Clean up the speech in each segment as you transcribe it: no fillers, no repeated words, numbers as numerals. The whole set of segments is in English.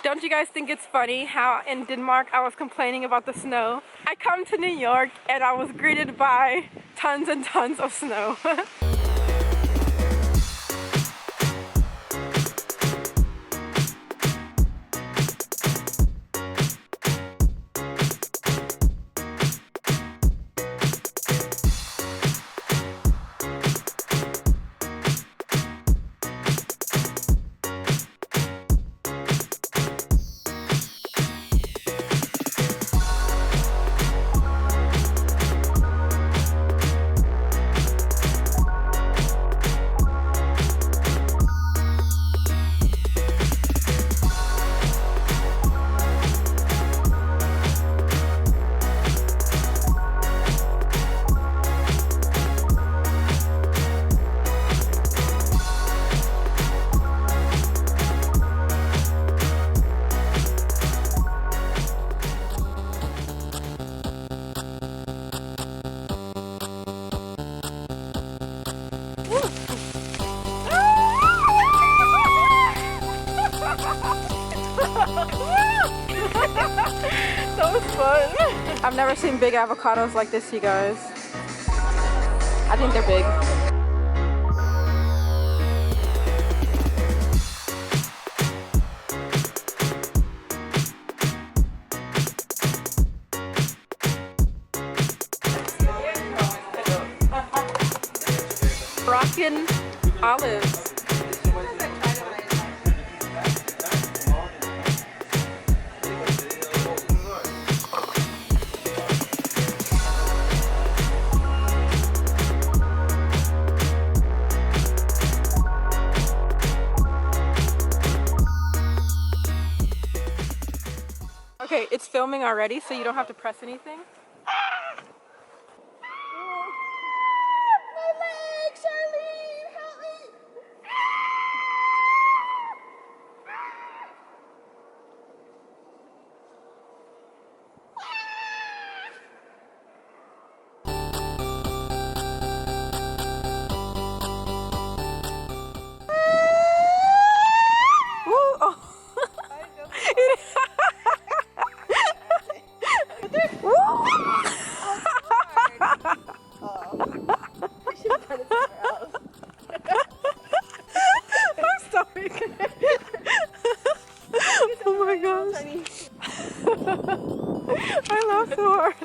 Don't you guys think it's funny how in Denmark I was complaining about the snow? I come to New York and I was greeted by tons and tons of snow. That was fun. I've never seen big avocados like this, you guys. I think they're big. Moroccan olives. Okay, it's filming already, so you don't have to press anything. My leg, Charly, help me! Woo! Oh. Oh my gosh. I laughed so hard.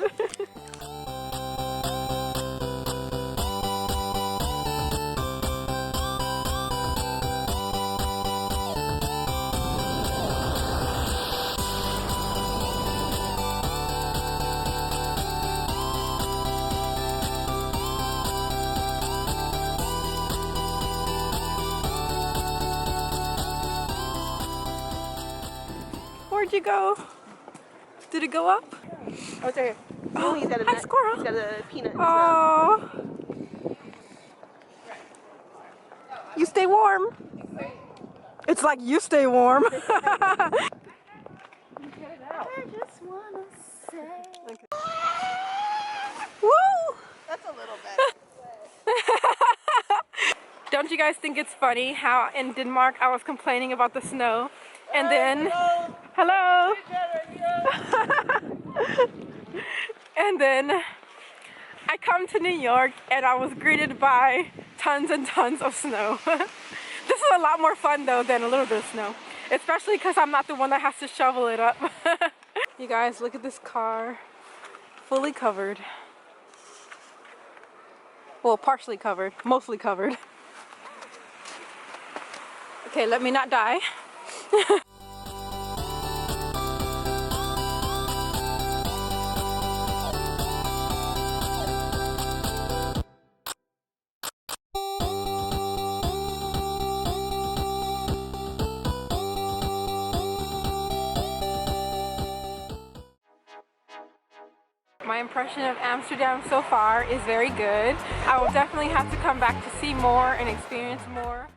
Where'd you go? Did it go up? Oh, it's right here. Oh, he's got a hi, nut. squirrel. He's got a peanut. Oh. You stay warm. It's like you stay warm. I just wanna say. Okay. Woo! That's a little bit. Don't you guys think it's funny how in Denmark I was complaining about the snow and then hello. And then I come to New York and I was greeted by tons and tons of snow. This is a lot more fun though than a little bit of snow, especially because I'm not the one that has to shovel it up. You guys, look at this car, fully covered. Well, partially covered, mostly covered. Okay, let me not die. My impression of Amsterdam so far is very good. I will definitely have to come back to see more and experience more.